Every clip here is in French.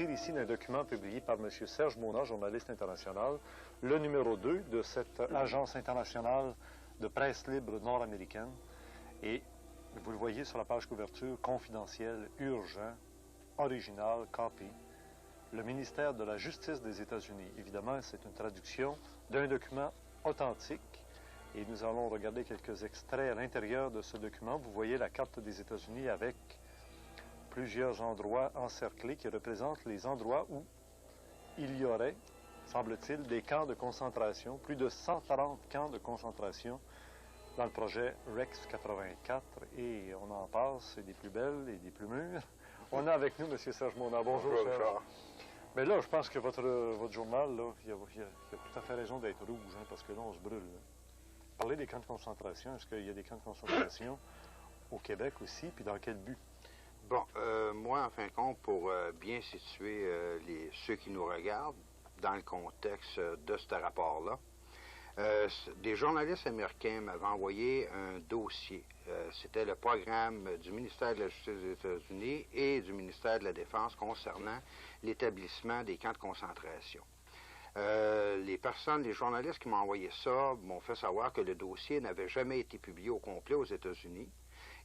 Ici d'un document publié par M. Serge Mona, journaliste international, le numéro 2 de cette agence internationale de presse libre nord-américaine. Et vous le voyez sur la page couverture, confidentiel, urgent, original, copy. Le ministère de la Justice des États-Unis. Évidemment, c'est une traduction d'un document authentique. Et nous allons regarder quelques extraits à l'intérieur de ce document. Vous voyez la carte des États-Unis avec plusieurs endroits encerclés qui représentent les endroits où il y aurait, semble-t-il, des camps de concentration, plus de 130 camps de concentration dans le projet Rex 84, et on en passe, des plus belles et des plus mûres. On a avec nous M. Serge Mona. Bonjour, Serge. Mais là, je pense que votre journal, là, il a tout à fait raison d'être rouge, hein, parce que là, on se brûle. Là. Parlez des camps de concentration. Est-ce qu'il y a des camps de concentration au Québec aussi, puis dans quel but? Bon, moi, en fin de compte, pour bien situer ceux qui nous regardent dans le contexte de ce rapport-là, des journalistes américains m'avaient envoyé un dossier. C'était le programme du ministère de la Justice des États-Unis et du ministère de la Défense concernant l'établissement des camps de concentration. Les journalistes qui m'ont envoyé ça m'ont fait savoir que le dossier n'avait jamais été publié au complet aux États-Unis.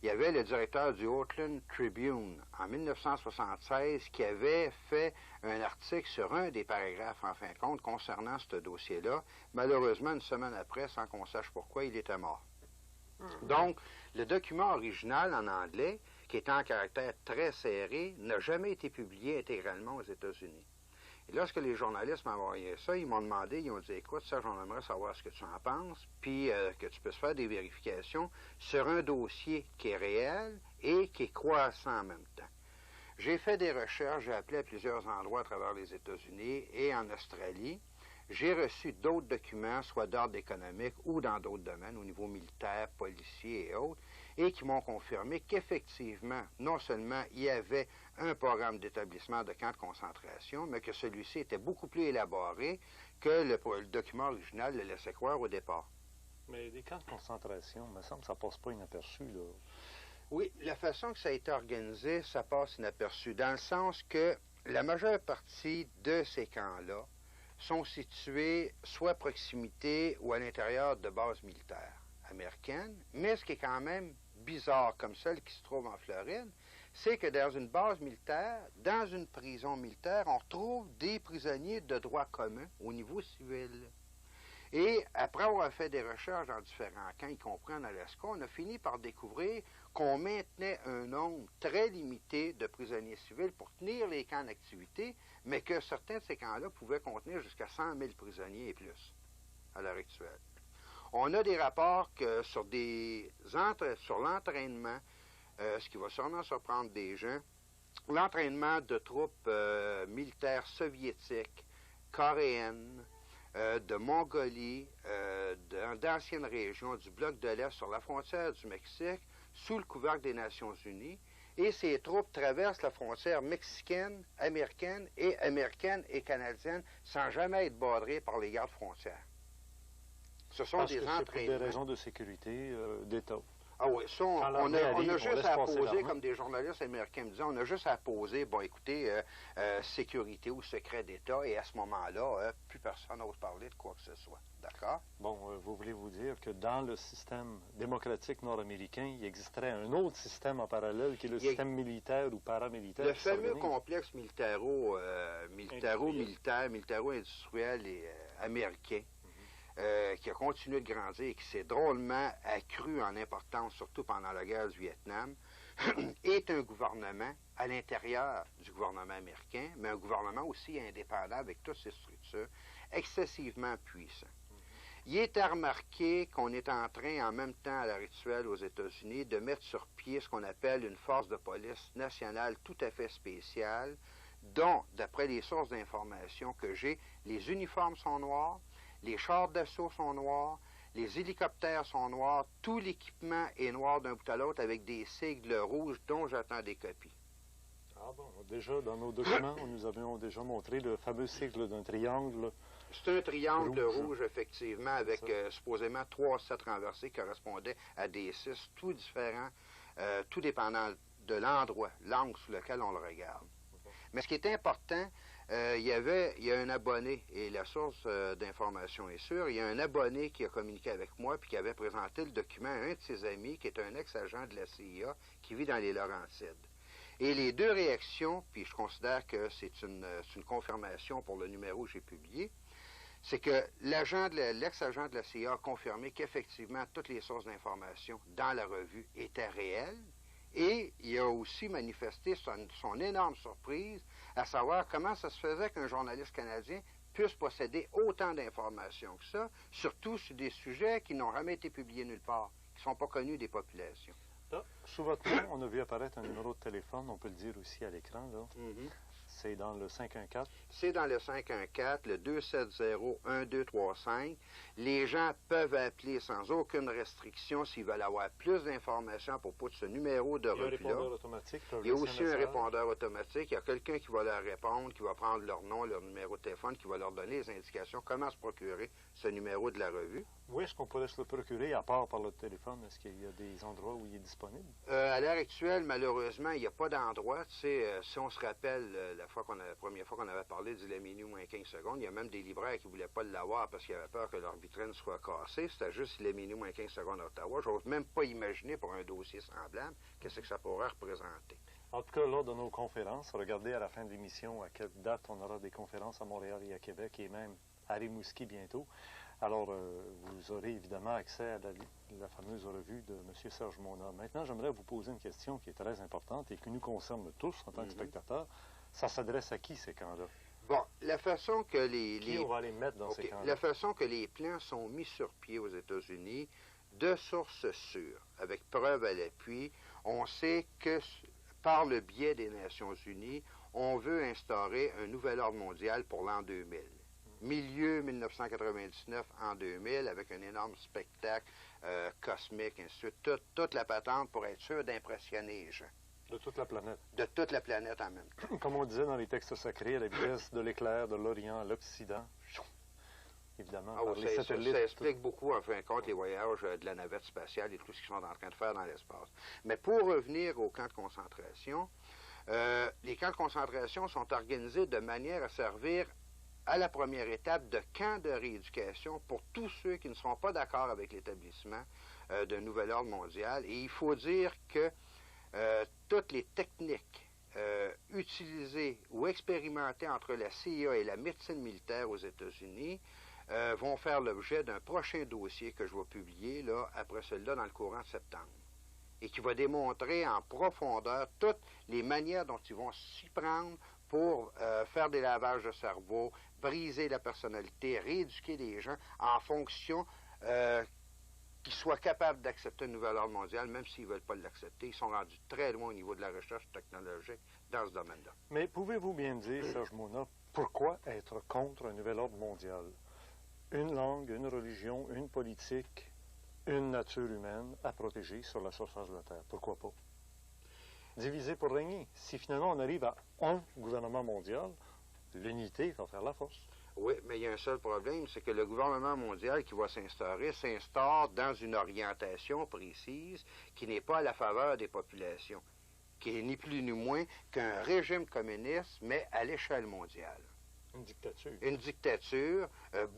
Il y avait le directeur du Oakland Tribune en 1976 qui avait fait un article sur un des paragraphes, en fin de compte, concernant ce dossier-là. Malheureusement, une semaine après, sans qu'on sache pourquoi, il était mort. Donc, le document original en anglais, qui était en caractère très serré, n'a jamais été publié intégralement aux États-Unis. Et lorsque les journalistes m'ont envoyé ça, ils m'ont demandé, ils ont dit, écoute, Serge, on aimerait savoir ce que tu en penses, puis que tu puisses faire des vérifications sur un dossier qui est réel et qui est croissant en même temps. J'ai fait des recherches, j'ai appelé à plusieurs endroits à travers les États-Unis et en Australie. J'ai reçu d'autres documents, soit d'ordre économique ou dans d'autres domaines, au niveau militaire, policier et autres, et qui m'ont confirmé qu'effectivement, non seulement il y avait un programme d'établissement de camps de concentration, mais que celui-ci était beaucoup plus élaboré que le document original le laissait croire au départ. Mais des camps de concentration, il me semble que ça passe pas inaperçu, là. Oui, la façon que ça a été organisé, ça passe inaperçu, dans le sens que la majeure partie de ces camps-là sont situés soit à proximité ou à l'intérieur de bases militaires américaines, mais ce qui est quand même bizarre, comme celle qui se trouve en Floride, c'est que dans une base militaire, dans une prison militaire, on retrouve des prisonniers de droit commun au niveau civil. Et après avoir fait des recherches dans différents camps, y compris en Alaska, on a fini par découvrir qu'on maintenait un nombre très limité de prisonniers civils pour tenir les camps d'activité, mais que certains de ces camps-là pouvaient contenir jusqu'à 100 000 prisonniers et plus à l'heure actuelle. On a des rapports que sur l'entraînement, ce qui va sûrement surprendre des gens, l'entraînement de troupes militaires soviétiques, coréennes, de Mongolie, d'anciennes régions du bloc de l'Est sur la frontière du Mexique, sous le couvercle des Nations Unies, et ces troupes traversent la frontière mexicaine, américaine et canadienne sans jamais être badrées par les gardes frontières. Ce sont des entraînements. Pour des raisons de sécurité d'État. Ah oui, ça, on a juste à poser, comme des journalistes américains me disaient, on a juste à poser, bon, écoutez, sécurité ou secret d'État, et à ce moment-là, plus personne n'ose parler de quoi que ce soit. D'accord? Bon, vous voulez vous dire que dans le système démocratique nord-américain, il existerait un autre système en parallèle, qui est le système militaire ou paramilitaire. Le fameux complexe militaro-industriel et américain, qui a continué de grandir et qui s'est drôlement accru en importance, surtout pendant la guerre du Vietnam, est un gouvernement à l'intérieur du gouvernement américain, mais un gouvernement aussi indépendant avec toutes ses structures, excessivement puissant. Il est à remarquer qu'on est en train, en même temps à l'heure actuelle aux États-Unis, de mettre sur pied ce qu'on appelle une force de police nationale tout à fait spéciale, dont, d'après les sources d'information que j'ai, les uniformes sont noirs, les chars d'assaut sont noirs, les hélicoptères sont noirs, tout l'équipement est noir d'un bout à l'autre avec des sigles rouges dont j'attends des copies. Ah bon, déjà dans nos documents, nous avions déjà montré le fameux sigle d'un triangle. C'est un triangle rouge, effectivement, avec supposément 3 sets renversés qui correspondaient à des 6, tout différents, tout dépendant de l'endroit, l'angle sur lequel on le regarde. Mais ce qui est important, il y a un abonné, et la source d'information est sûre, il y a un abonné qui a communiqué avec moi puis qui avait présenté le document à un de ses amis qui est un ex-agent de la CIA qui vit dans les Laurentides. Et les deux réactions, puis je considère que c'est une confirmation pour le numéro que j'ai publié, c'est que l'ex-agent de la CIA a confirmé qu'effectivement toutes les sources d'information dans la revue étaient réelles. Et il a aussi manifesté son énorme surprise à savoir comment ça se faisait qu'un journaliste canadien puisse posséder autant d'informations que ça, surtout sur des sujets qui n'ont jamais été publiés nulle part, qui ne sont pas connus des populations. Là, sous votre nom, on a vu apparaître un numéro de téléphone, on peut le dire aussi à l'écran, là. C'est dans le 514. C'est dans le 514, le 270-1235. Les gens peuvent appeler sans aucune restriction s'ils veulent avoir plus d'informations à propos de ce numéro de revue-là. Il y a un répondeur automatique. Il y a aussi un répondeur automatique. Il y a quelqu'un qui va leur répondre, qui va prendre leur nom, leur numéro de téléphone, qui va leur donner les indications comment se procurer ce numéro de la revue. Où est-ce qu'on pourrait se le procurer, à part par le téléphone? Est-ce qu'il y a des endroits où il est disponible? À l'heure actuelle, malheureusement, il n'y a pas d'endroit. Tu sais, si on se rappelle la première fois qu'on avait parlé du Leminu moins 15 secondes, il y a même des libraires qui ne voulaient pas l'avoir parce qu'ils avaient peur que leur vitrine soit cassée. C'était juste Leminu moins 15 secondes à Ottawa. Je n'ose même pas imaginer pour un dossier semblable qu'est-ce que ça pourrait représenter. En tout cas, lors de nos conférences, regardez à la fin de l'émission à quelle date on aura des conférences à Montréal et à Québec et même à Rimouski bientôt. Alors, vous aurez évidemment accès à la fameuse revue de M. Serge Mona. Maintenant, j'aimerais vous poser une question qui est très importante et qui nous concerne tous en tant que spectateurs. Ça s'adresse à qui, ces camps-là? Bon, la façon que Qui on va les mettre dans ces camps-là? La façon que les plans sont mis sur pied aux États-Unis, de sources sûres, avec preuve à l'appui, on sait que par le biais des Nations Unies, on veut instaurer un nouvel ordre mondial pour l'an 2000. Milieu 1999 en 2000, avec un énorme spectacle cosmique, ainsi de suite, toute la patente pour être sûr d'impressionner les gens. De toute la planète. De toute la planète en même temps. Comme on disait dans les textes sacrés, à la vitesse de l'éclair de l'Orient à l'Occident. Évidemment, par les satellites. Ça explique beaucoup, en fin de compte, les voyages de la navette spatiale et tout ce qu'ils sont en train de faire dans l'espace. Mais pour revenir aux camps de concentration, les camps de concentration sont organisés de manière à servir à la première étape de camps de rééducation pour tous ceux qui ne sont pas d'accord avec l'établissement d'un nouvel ordre mondial. Et il faut dire que toutes les techniques utilisées ou expérimentées entre la CIA et la médecine militaire aux États-Unis vont faire l'objet d'un prochain dossier que je vais publier là, après celui-là dans le courant de septembre. Et qui va démontrer en profondeur toutes les manières dont ils vont s'y prendre pour faire des lavages de cerveau, briser la personnalité, rééduquer les gens en fonction qu'ils soient capables d'accepter un nouvel ordre mondial, même s'ils ne veulent pas l'accepter. Ils sont rendus très loin au niveau de la recherche technologique dans ce domaine-là. Mais pouvez-vous bien me dire, Serge Mona, pourquoi être contre un nouvel ordre mondial? Une langue, une religion, une politique, une nature humaine à protéger sur la surface de la Terre. Pourquoi pas? Diviser pour régner. Si finalement on arrive à un gouvernement mondial, l'unité va faire la force. Oui, mais il y a un seul problème, c'est que le gouvernement mondial qui va s'instaurer s'instaure dans une orientation précise qui n'est pas à la faveur des populations, qui est ni plus ni moins qu'un régime communiste, mais à l'échelle mondiale. Une dictature. Une dictature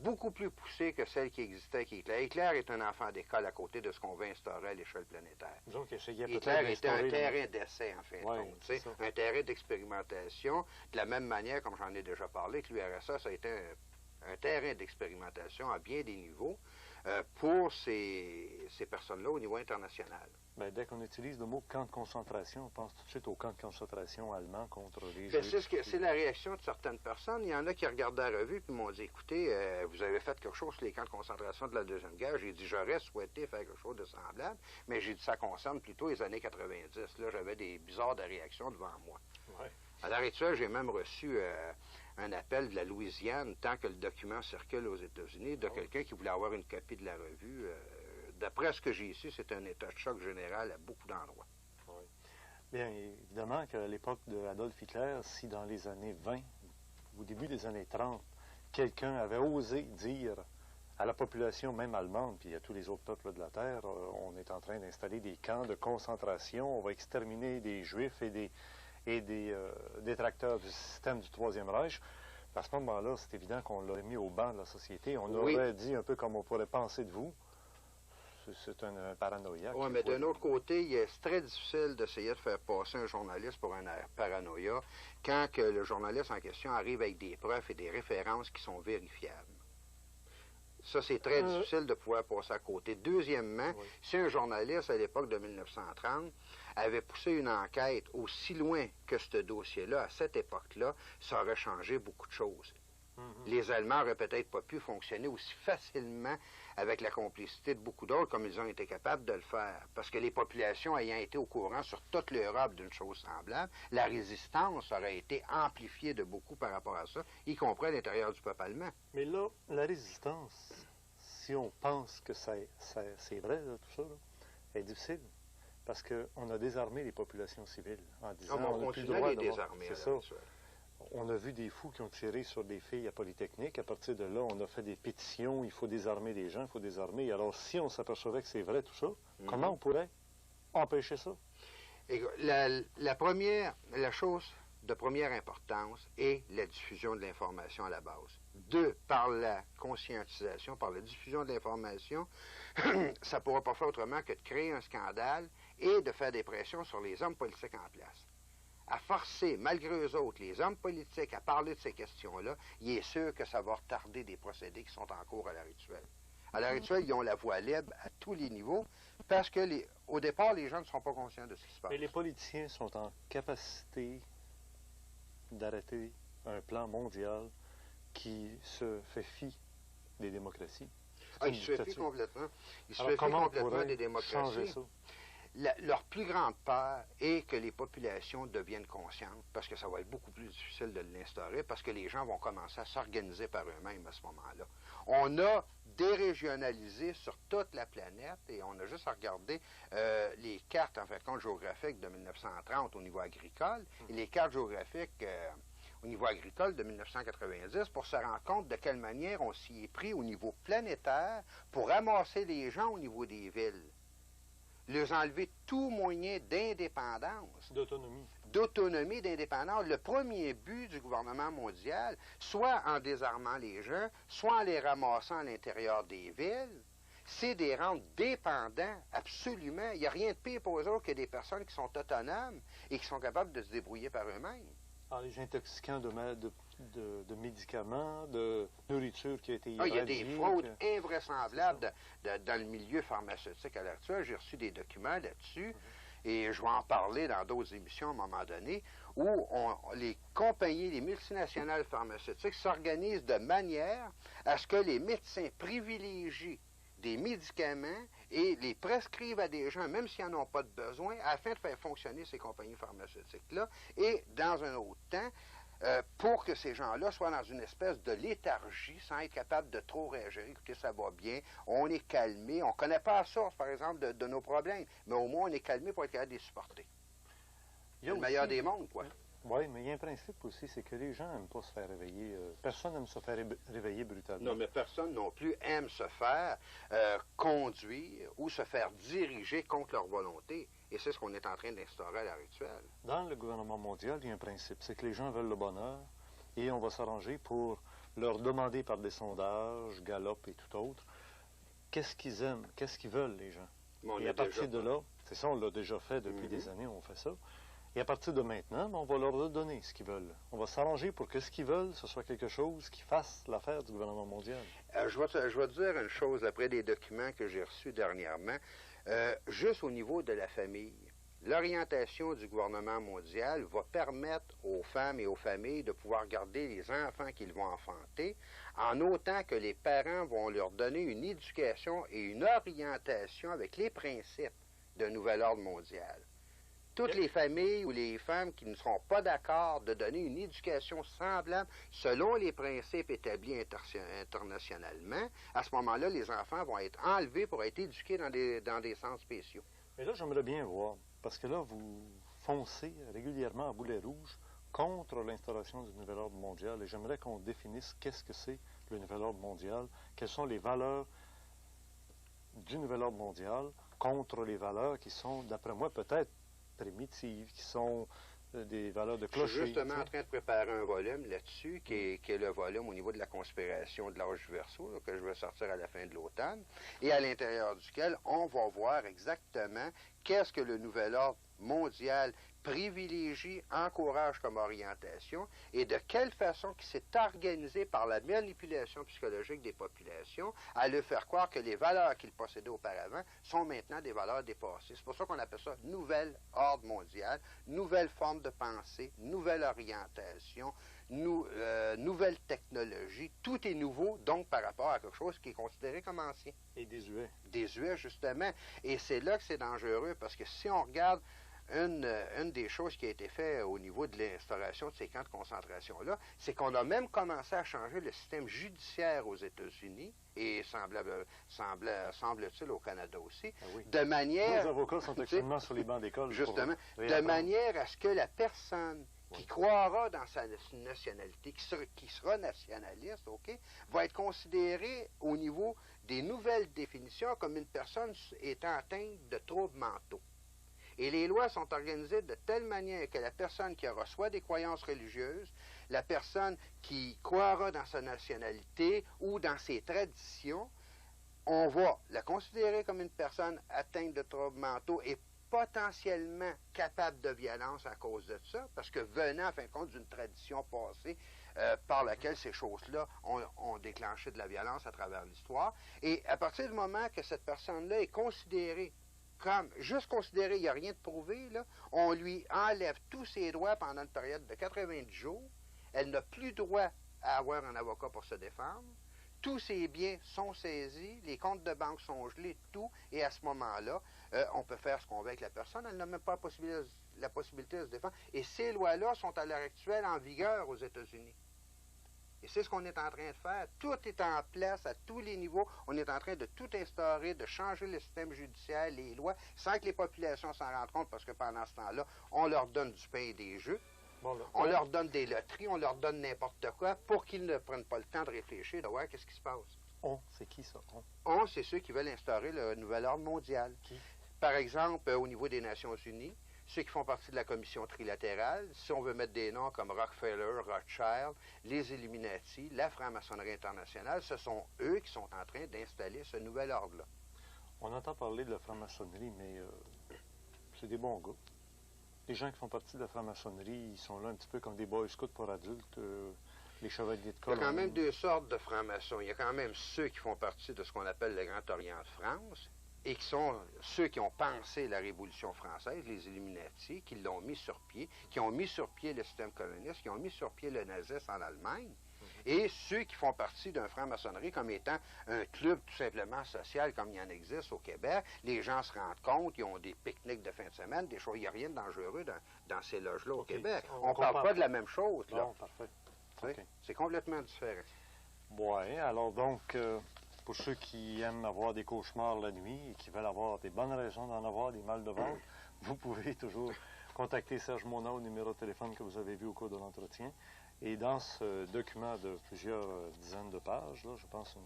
beaucoup plus poussée que celle qui existait avec Hitler. Hitler est un enfant d'école à côté de ce qu'on veut instaurer à l'échelle planétaire. Disons qu'il essayait Hitler était un terrain d'essai, en fin de compte. Un terrain d'expérimentation. De la même manière, comme j'en ai déjà parlé, que l'URSS, ça a été un terrain d'expérimentation à bien des niveaux pour ces personnes-là au niveau international. Bien, dès qu'on utilise le mot camp de concentration, on pense tout de suite au camp de concentration allemand contre les Juifs. C'est la réaction de certaines personnes. Il y en a qui regardent la revue et m'ont dit, écoutez, vous avez fait quelque chose sur les camps de concentration de la Deuxième Guerre. J'ai dit, j'aurais souhaité faire quelque chose de semblable, mais j'ai dit, ça concerne plutôt les années 90. Là, j'avais des bizarres de réactions devant moi. Ouais. À l'heure actuelle, j'ai même reçu un appel de la Louisiane, tant que le document circule aux États-Unis, de quelqu'un qui voulait avoir une copie de la revue. D'après ce que j'ai su, c'est un état de choc général à beaucoup d'endroits. Oui. Bien, évidemment qu'à l'époque d'Adolf Hitler, si dans les années 20, au début des années 30, quelqu'un avait osé dire à la population, même allemande, puis à tous les autres peuples de la Terre, on est en train d'installer des camps de concentration, on va exterminer des Juifs et et des détracteurs du système du Troisième Reich, à ce moment-là, c'est évident qu'on l'aurait mis au banc de la société. On aurait dit un peu comme on pourrait penser de vous. C'est un paranoïaque. Oui, mais d'un autre côté, c'est très difficile d'essayer de faire passer un journaliste pour un paranoïa quand que le journaliste en question arrive avec des preuves et des références qui sont vérifiables. Ça, c'est très difficile de pouvoir passer à côté. Deuxièmement, si un journaliste, à l'époque de 1930, avait poussé une enquête aussi loin que ce dossier-là, à cette époque-là, ça aurait changé beaucoup de choses. Les Allemands n'auraient peut-être pas pu fonctionner aussi facilement avec la complicité de beaucoup d'autres comme ils ont été capables de le faire. Parce que les populations ayant été au courant sur toute l'Europe d'une chose semblable, la résistance aurait été amplifiée de beaucoup par rapport à ça, y compris à l'intérieur du peuple allemand. Mais là, la résistance, si on pense que c'est vrai, là, tout ça, là, est difficile. Parce qu'on a désarmé les populations civiles en disant on continue à les désarmer. C'est ça. On a vu des fous qui ont tiré sur des filles à Polytechnique. À partir de là, on a fait des pétitions. Il faut désarmer les gens, il faut désarmer. Alors, si on s'apercevait que c'est vrai tout ça, comment on pourrait empêcher ça? Et la chose de première importance est la diffusion de l'information à la base. Deux, par la conscientisation, par la diffusion de l'information, ça ne pourra pas faire autrement que de créer un scandale et de faire des pressions sur les hommes politiques en place. À forcer, malgré eux autres, les hommes politiques à parler de ces questions-là, il est sûr que ça va retarder des procédés qui sont en cours à l'heure actuelle. À l'heure actuelle, ils ont la voie libre à tous les niveaux parce que, au départ, les gens ne sont pas conscients de ce qui se passe. Mais les politiciens sont en capacité d'arrêter un plan mondial qui se fait fi des démocraties. Il se fait fi complètement. Il se fait fi complètement des démocraties. Changer ça? Leur plus grande peur est que les populations deviennent conscientes, parce que ça va être beaucoup plus difficile de l'instaurer, parce que les gens vont commencer à s'organiser par eux-mêmes à ce moment-là. On a dérégionalisé sur toute la planète, et on a juste à regarder les cartes, en fait, géographiques de 1930 au niveau agricole, et les cartes géographiques au niveau agricole de 1990 pour se rendre compte de quelle manière on s'y est pris au niveau planétaire pour ramasser les gens au niveau des villes. Leur enlever tout moyen d'indépendance. D'autonomie, d'indépendance. Le premier but du gouvernement mondial, soit en désarmant les gens, soit en les ramassant à l'intérieur des villes, c'est de les rendre dépendants, absolument. Il n'y a rien de pire pour eux autres que des personnes qui sont autonomes et qui sont capables de se débrouiller par eux-mêmes. Alors, les intoxicants de médicaments, de nourriture qui a été irradiée. Il y a des fraudes invraisemblables dans le milieu pharmaceutique à l'heure actuelle. J'ai reçu des documents là-dessus et je vais en parler dans d'autres émissions à un moment donné où les compagnies, les multinationales pharmaceutiques s'organisent de manière à ce que les médecins privilégient des médicaments et les prescrivent à des gens, même s'ils n'en ont pas de besoin, afin de faire fonctionner ces compagnies pharmaceutiques-là, et dans un autre temps, pour que ces gens-là soient dans une espèce de léthargie sans être capables de trop réagir. Écoutez, ça va bien, on est calmé, on ne connaît pas la source, par exemple, de nos problèmes, mais au moins on est calmé pour être capable de les supporter. C'est le meilleur des mondes, quoi. Oui, mais il y a un principe aussi, c'est que les gens n'aiment pas se faire réveiller. Personne n'aime se faire réveiller brutalement. Non, mais personne non plus aime se faire conduire ou se faire diriger contre leur volonté. Et c'est ce qu'on est en train d'instaurer à l'heure actuelle. Dans le gouvernement mondial, il y a un principe, c'est que les gens veulent le bonheur et on va s'arranger pour leur demander par des sondages, Gallup et tout autre, qu'est-ce qu'ils aiment, qu'est-ce qu'ils veulent les gens. Et à partir de là, c'est ça, on l'a déjà fait depuis des années, on fait ça. Et à partir de maintenant, on va leur donner ce qu'ils veulent. On va s'arranger pour que ce qu'ils veulent, ce soit quelque chose qui fasse l'affaire du gouvernement mondial. Je vais te dire une chose après des documents que j'ai reçus dernièrement. Juste au niveau de la famille, l'orientation du gouvernement mondial va permettre aux femmes et aux familles de pouvoir garder les enfants qu'ils vont enfanter, en autant que les parents vont leur donner une éducation et une orientation avec les principes d'un nouvel ordre mondial. Toutes les familles ou les femmes qui ne seront pas d'accord de donner une éducation semblable selon les principes établis internationalement, à ce moment-là, les enfants vont être enlevés pour être éduqués dans des centres spéciaux. Mais là, j'aimerais bien voir, parce que là, vous foncez régulièrement à boulet rouge contre l'instauration du nouvel ordre mondial, et j'aimerais qu'on définisse qu'est-ce que c'est le nouvel ordre mondial, quelles sont les valeurs du nouvel ordre mondial contre les valeurs qui sont, d'après moi, peut-être primitives, qui sont des valeurs de Je suis clocher. justement en train de préparer un volume là-dessus, qui est le volume au niveau de la conspiration de l'âge du Verseau, là, que je vais sortir à la fin de l'automne, et à l'intérieur duquel on va voir exactement qu'est-ce que le nouvel ordre mondial privilégie, encourage comme orientation, et de quelle façon il s'est organisé par la manipulation psychologique des populations à leur faire croire que les valeurs qu'ils possédaient auparavant sont maintenant des valeurs dépassées. C'est pour ça qu'on appelle ça nouvel ordre mondial, nouvelle forme de pensée, nouvelle orientation, nouvelle technologie. Tout est nouveau, donc, par rapport à quelque chose qui est considéré comme ancien. Et désuet. Désuet, justement. Et c'est là que c'est dangereux, parce que si on regarde une des choses qui a été faite au niveau de l'instauration de ces camps de concentration-là, c'est qu'on a même commencé à changer le système judiciaire aux États-Unis, et semble-t-il au Canada aussi, Ah oui. de manière... Les avocats sont actuellement sur les bancs d'école. Justement, de manière à ce que la personne qui croira dans sa nationalité, qui sera nationaliste, OK, va être considérée au niveau des nouvelles définitions comme une personne étant atteinte de troubles mentaux. Et les lois sont organisées de telle manière que la personne qui aura soit des croyances religieuses, la personne qui croira dans sa nationalité ou dans ses traditions, on va la considérer comme une personne atteinte de troubles mentaux et potentiellement capable de violence à cause de ça, parce que venant, en fin de compte, d'une tradition passée par laquelle ces choses-là ont déclenché de la violence à travers l'histoire. Et à partir du moment que cette personne-là est considérée comme, juste considéré, il n'y a rien de prouvé, là, on lui enlève tous ses droits pendant une période de 90 jours. Elle n'a plus droit à avoir un avocat pour se défendre. Tous ses biens sont saisis, les comptes de banque sont gelés, tout, et à ce moment-là, on peut faire ce qu'on veut avec la personne. Elle n'a même pas la possibilité de se défendre. Et ces lois-là sont à l'heure actuelle en vigueur aux États-Unis. Et c'est ce qu'on est en train de faire. Tout est en place à tous les niveaux. On est en train de tout instaurer, de changer le système judiciaire, les lois, sans que les populations s'en rendent compte, parce que pendant ce temps-là, on leur donne du pain et des jeux. Bon, là, on leur donne des loteries, on leur donne n'importe quoi pour qu'ils ne prennent pas le temps de réfléchir, de voir qu'est-ce qui se passe. On, c'est qui ça? On, c'est ceux qui veulent instaurer le nouvel ordre mondial. Qui? Par exemple, au niveau des Nations unies, ceux qui font partie de la commission trilatérale, si on veut mettre des noms comme Rockefeller, Rothschild, les Illuminati, la franc-maçonnerie internationale, ce sont eux qui sont en train d'installer ce nouvel ordre-là. On entend parler de la franc-maçonnerie, mais c'est des bons gars. Les gens qui font partie de la franc-maçonnerie, ils sont là un petit peu comme des boy scouts pour adultes, les chevaliers de colonne. Il y a quand même deux sortes de francs-maçons. Il y a quand même ceux qui font partie de ce qu'on appelle le Grand Orient de France, et qui sont ceux qui ont pensé la Révolution française, les Illuminati, qui l'ont mis sur pied, qui ont mis sur pied le système communiste, qui ont mis sur pied le nazisme en Allemagne, et ceux qui font partie d'un franc-maçonnerie comme étant un club tout simplement social comme il y en existe au Québec. Les gens se rendent compte, ils ont des pique-niques de fin de semaine, des choses, il n'y a rien de dangereux dans ces loges-là au Québec. On ne parle pas de la même chose, là. Non, parfait. Okay. C'est complètement différent. Oui, alors donc... pour ceux qui aiment avoir des cauchemars la nuit et qui veulent avoir des bonnes raisons d'en avoir, des mal de ventre, vous pouvez toujours contacter Serge Mona au numéro de téléphone que vous avez vu au cours de l'entretien. Et dans ce document de plusieurs dizaines de pages, là, je pense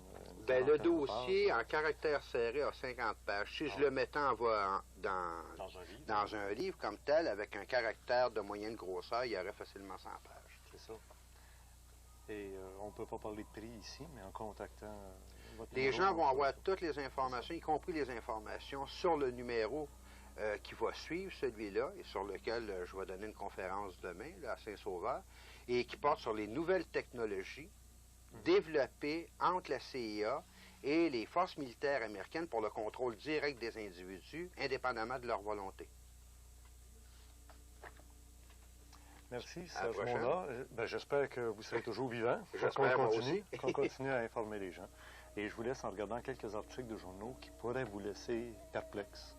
le dossier en caractère serré a 50 pages. Si je le mettais dans un livre comme tel, avec un caractère de moyenne grosseur, il y aurait facilement 100 pages. C'est ça. Et on ne peut pas parler de prix ici, mais en contactant... les gens vont avoir toutes les informations, y compris les informations sur le numéro qui va suivre celui-là, et sur lequel je vais donner une conférence demain là, à Saint-Sauveur, et qui porte sur les nouvelles technologies développées entre la CIA et les forces militaires américaines pour le contrôle direct des individus, indépendamment de leur volonté. Merci, Serge Mona. J'espère que vous serez toujours vivant. J'espère qu'on continue à informer les gens. Et je vous laisse en regardant quelques articles de journaux qui pourraient vous laisser perplexe.